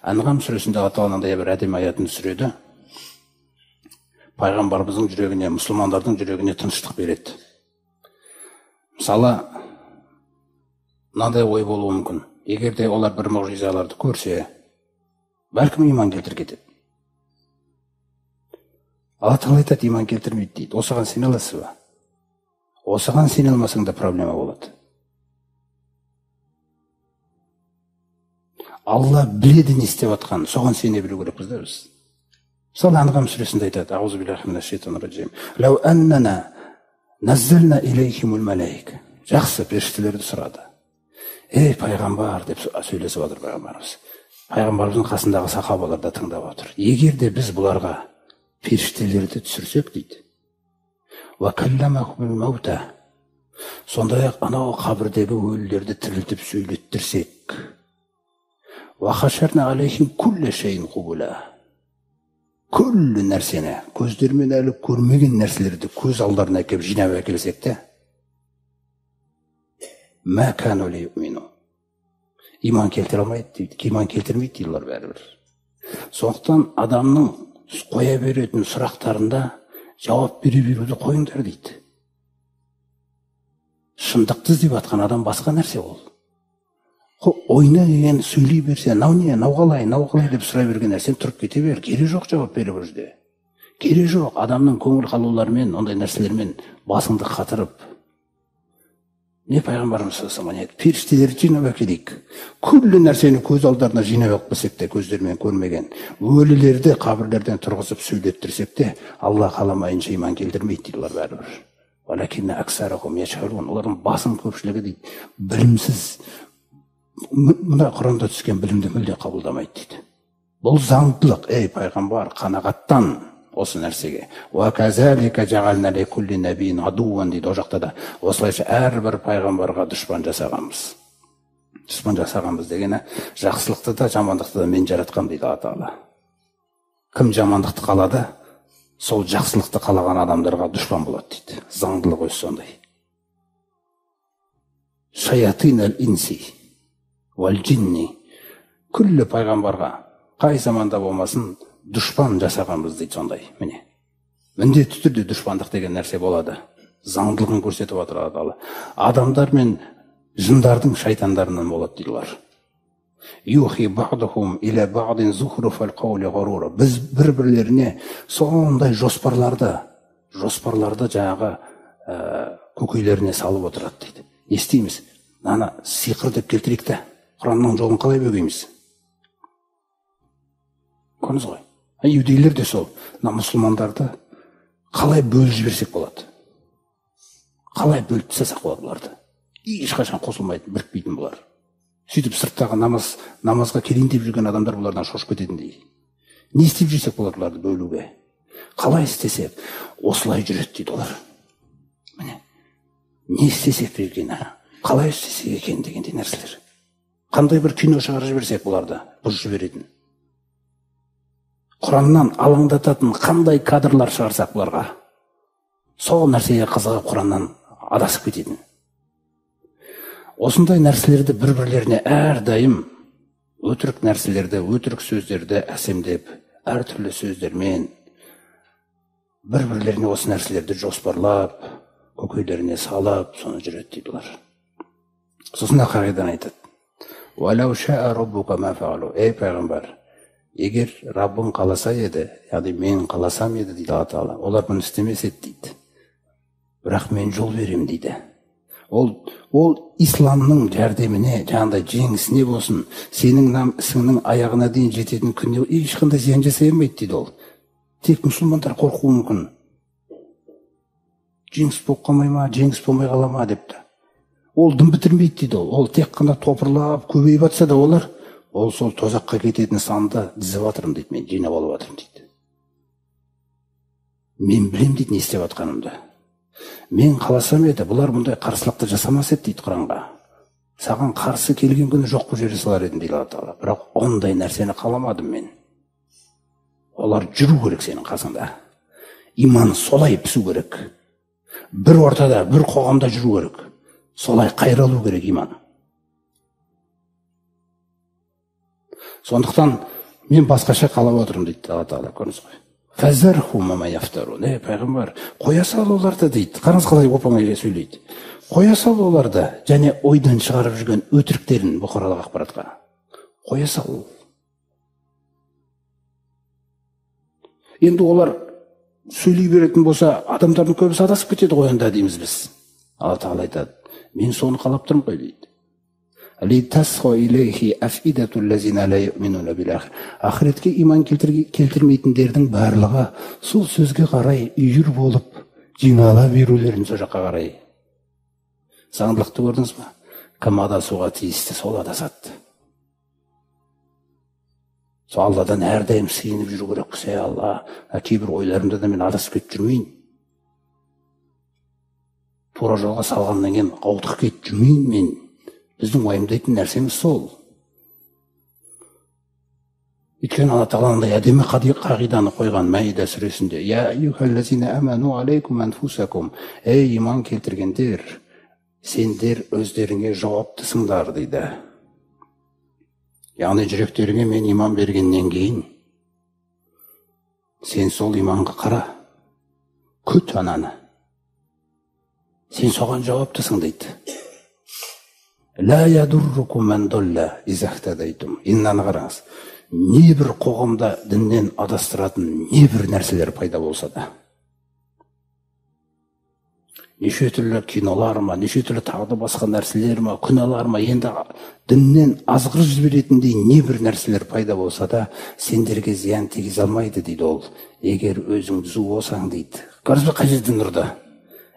Анғам сүресінде Алла Тағала мынандай бір әдемі аятын түсіреді. Пайғамбарымыздың жүрегіне, мұсылмандардың жүрегіне тыныштық береді. Мысалы, мынандай ой болуы мүмкін. Егер де олар бір мұғжизаларды көрсе, бәлкім иман келтіріп кетеді. Алла Тағала айтады, иман келтірмейді дейді. Осыған сене аласыз ба? Осыған сене алмасаң да проблема болады. Алла біледі не істеп жатқанын, соған сене білу керекпіз да біз. Мысалы, Анғам сүресінде айтады, аузу биллахи минаш шайтанир раджим. Лау аннана наззална илейхимул малаика. Жақсы, періштелерді сұрады. Ей пайғамбар деп сөйлесіп отыр пайғамбарымыз. Пайғамбарымыздың қасындағы сахабалар да тыңдап отыр. Егер де біз бұларға періштелерді түсірсек дейді. Ва калламахумул маута. Сондай-ақ анау қабірдегі өлілерді тірілтіп сөйлеттірсек. Ва хашарна алейхим кулля шейин қубула. Күллі нәрсені, көздермен әлі көрмеген нәрселерді көз алдарына әкеп жинап әкелсек те, мә кәну лиюмину. Иман келтіре алмайды дейді, иман келтірмейді дейділер бәрібір. Сондықтан адамның қоя беретін сұрақтарында жауап бере беруді қойыңдар дейді. Шындықты іздеп жатқан адам басқа нәрсе ол. Ойна деген сөйлей берсе, нау не, нау қалай деп сұрай берген нәрсен тұрып кете бер. Кере жоқ жауап беріп жүрді. Кере жоқ адамның көңіл қалуларымен, ондай нәрселермен басыңды қатырып. Не пайғамбарымыз саллаллаху алейхи періштелерді жинап әкелейік. Күллі нәрсені көз алдарына жинап әкелсек те, көздермен көрмеген. Өлілерді қабірлерден тұрғызып сөйлеттірсек те, Алла қаламайынша иман келтірмейді дейділер бәрібір. Валакинна аксарахум яшхарун. Олардың басым көпшілігі дейді, білімсіз. Мына Құранда түскен білімді мүлде қабылдамайды дейді. Бұл заңдылық, ей пайғамбар, қанағаттан осы нәрсеге. Ва казалика жағална ликулли набийин адуан дейді о жақта да. Осылайша әрбір пайғамбарға дұшпан жасағанбыз. Дұшпан жасағанбыз дегені жақсылықты да жамандықты да мен жаратқам дейді Алла Тағала. Кім жамандықты қалады, сол жақсылықты қалаған адамдарға дұшпан болады дейді. Заңдылық өзі сондай. Шаятин ал-инси вал-джинни. Күллі пайғамбарға қай заманда болмасын дұшпан жасағанбыз дейді сондай. Міне. Міндетті түрде дұшпандық деген нәрсе болады. Заңдылығын көрсетіп отыр Алла Тағала. Адамдар мен жындардың шайтандарынан болады дейділер. Юхи бa'духум иля бa'дин зухруфал қаули ғарура. Біз бір-бірлеріне сондай жоспарларды жаңағы көкейлеріне салып отырады дейді. Не істейміз? Нана сиқыр деп келтірейік те, Құранның жолын қалай бөгейміз? Көрдіңіз ғой. Иудейлер де сол. Мұсылмандарды қалай бөліп жіберсек болады? Қалай бөліп тастасақ болады бұларды? Ешқашан қосылмайтын, бірікпейтін бұлар. Сөйтіп сырттағы намазға келейін деп жүрген адамдар бұлардан шошып кететіндей. Не істеп жүрсек болады бұларды бөлуге? Қалай істесек? Осылай жүреді дейді олар. Міне. Не істесек екен, қалай істесек екен дегендей нәрселер. Қандай бір кино шығарып жіберсек бұларды бұзып жіберетін. Құраннан алаңдататын қандай кадрлар шығарсақ бұларға, сол нәрсеге қызығып Құраннан адасып кететін. Осындай нәрселерді бір-бірлеріне әрдайым өтірік нәрселерді, өтірік сөздерді әсемдеп, әртүрлі сөздермен бір-бірлеріне осы нәрселерді жоспарлап, көкейлеріне салып, соны жүреді дейділер. Сосын ақидадан айтады. Уалау шаа раббука ма фаалу. Ей пайғамбар, егер Раббың қаласа еді, яғни мен қаласам еді дейді Алла Тағала, олар бұны істемес еді дейді. Бірақ мен жол берем дейді. Ол исламның жәрдеміне, жаңағыдай жеңісіне болсын, сенің ісіңнің аяғына дейін жететін күнде ешқандай зиян жасай алмайды дейді ол. Тек мұсылмандар қорқуы мүмкін. Жеңіс болып қалмай ма, жеңіс болмай қала ма депті. Ол дым бітірмейді дейді ол. Ол тек қана топырлап, көбейіп жатса да олар, ол сол тозаққа кететін санды дізіп жатырмын дейді, мен жинап алып жатырмын дейді. Мен білем дейді не істеп жатқанымды. Мен қаласам еді, бұлар бұндай қарсылықты жасамас еді дейді Құранға. Саған қарсы келген күні жоқ бұл жерге салар едім дейді Алла Тағала. Бірақ ондай нәрсені қаламадым мен. Олар жүру керек сенің қасыңда. Иман солай пісу керек. Бір ортада, бір қоғамда жүру керек. Солай қайралу керек иман. Сондықтан мен басқаша қалап отырмын дейді Алла Тағала, көрдіңіз ғой. Фазархум ма яфтарун. Пайғамбар, қоя сал оларды дейді. Қараңыз қалай оп-оңай сөйлейді. Қоя сал оларды, және ойдан шығарып жүрген өтіріктерін бұқаралық ақпаратқа. Қоя сал. Енді олар сөйлей беретін болса, адамдардың көбісі адасып кетеді ғой онда дейміз біз. Алла Тағала айтады, мен соны қалап тұрмын ғой дейді. Ақыретке иман келтірмейтіндердің барлығы сол сөзге қарай үйір болып жинала берулерін сол жаққа қарай. Заңдылықты көрдіңіз ба? Кім адасуға тиісті, сол адасады. Сол Алладан әрдайым сыйынып жүру керек. Алла, кейбір ойларымда да мен адасып кетіп жүрмейін. Тура жолға салғаннан кейін ауытқып кетіп жүрмейін мен. Біздің уайымдайтын нәрсеміз сол. Өйткені Алла Тағала андай әдемі қағиданы қойған Маида сүресінде. Я аyyuhallazina amanu alaykum anfusakum. Ей иман келтіргендер, сендер өздеріңе жауаптысыңдар дейді. Яғни жүректеріңе мен иман бергеннен кейін сен сол иманға қара, күт ананы. Сен соған жауаптысың дейді. Ла ядуррукум ман долла иза ихтадайтум. Иннаны қараңыз. Небір қоғамда діннен адастыратын небір нәрселер пайда болса да. Неше түрлі кинолар ма, неше түрлі тағы басқа нәрселер ма, күнәлар ма, енді діннен азғырып жіберетіндей небір нәрселер пайда болса да, сендерге зиян тигізе алмайды дейді ол. Егер өзің түзу болсаң дейді. Көрдіңіз бе қай жерден ұрды?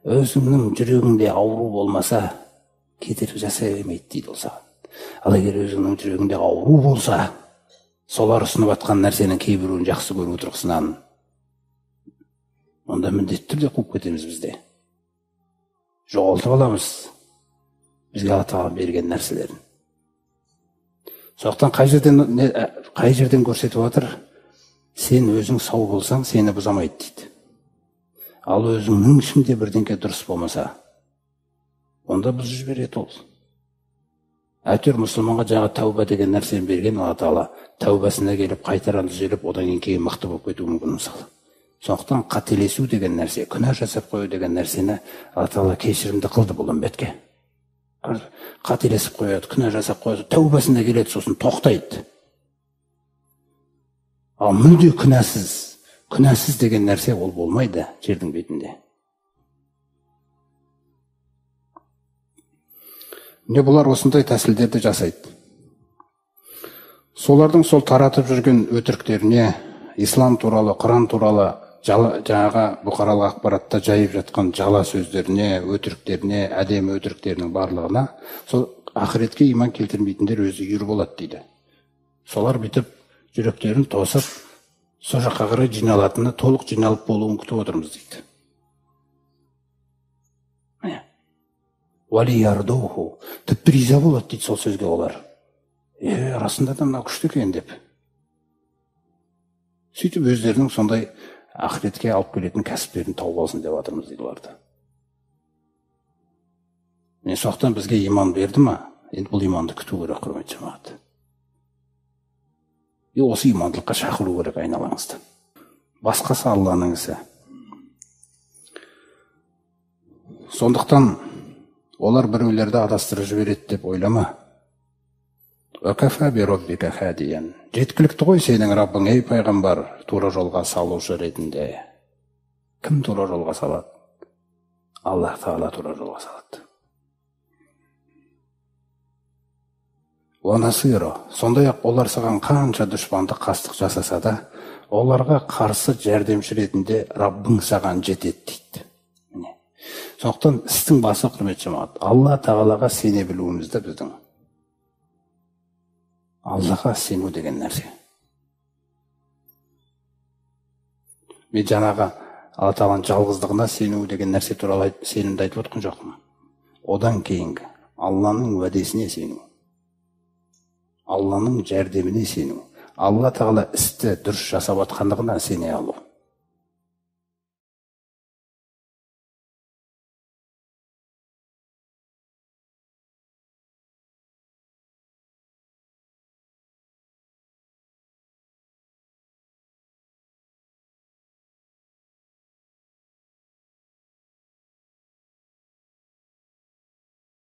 Өзіңнің жүрегіңде ауру болмаса, кедергі жасай бермейді дейді ол саған. Ал егер өзіңнің жүрегіңде ауру болса, солар ұсынып атқан нәрсенің кейбіреуін жақсы көріп отырғысынан, онда міндетті түрде қуып кетеміз бізде. Жоғалтып аламыз бізге Алла Тағала берген нәрселерін. Сондықтан қай жерден көрсетіп отыр? Сен өзің сау болсаң, сені бұзамайды дейді. Ал өзіңнің ішінде бірдеңке дұрыс болмаса, онда бұзып жібереді ол. Әйтеуір мұсылманға жаңа тәуба деген нәрсені берген Алла Тағала, тәубасына келіп қайтадан түзеліп, одан кейін мықты болып кетуі мүмкін мысалы. Сондықтан қателесу деген нәрсе, күнә жасап қою деген нәрсені Алла Тағала кешірімді қылды бұл үмбетке. Қателесіп қояды, күнә жасап қояды, тәубасына келеді, сосын тоқтайды. Ал мүлде күнәсіз деген нәрсе ол болмайды жердің бетінде. Не бұлар осындай тәсілдерді жасайды. Солардың сол таратып жүрген өтіріктеріне, ислам туралы, Құран туралы, жаңаға бұқаралық ақпаратта жайып жатқан жала сөздеріне, өтіріктеріне, әдемі өтіріктерінің барлығына, сол ақыретке иман келтірмейтіндер өзі үйір болады дейді. Солар бітіп, жүректерін тосып, сол жаққа қарай жиналатыны, толық жиналып болуын күтіп отырмыз дейді. Вали ярдуху, тіпті риза болады дейді сол сөзге олар. Расында да мынау күшті екен деп. Сөйтіп өздерінің сондай ақыретке алып келетін кәсіптерін тауып алсын деп жатырмыз дейді оларды. Мен соқтан бізге иман берді ма? Енді бұл иманды күту керек, құрметті жамағат. Осы имандылыққа шақыру керек айналаңызды. Басқасы Алланың ісі. Сондықтан олар біреулерді адастырып жібереді деп ойлама. Жеткілікті ғой сенің Раббың, ей пайғамбар, тура жолға салушы ретінде. Кім тура жолға салады? Аллах Тағала тура жолға салады. Сондай-ақ олар саған қанша дұшпандық қастық жасаса да, оларға қарсы жәрдемші ретінде Раббың саған жетеді дейді. Сондықтан істің басы, құрметті жамағат, Алла Тағалаға сене білуімізді біздің. Аллаға сену деген нәрсе. Мен жаңағы Алла Тағаланың жалғыздығына сену деген нәрсе туралы сенімді айтып отқан жоқпын. Одан кейінгі Алланың уәдесіне сену, Алланың жәрдеміне сену, Алла Тағала істі дұрыс жасап жатқандығына сене алу.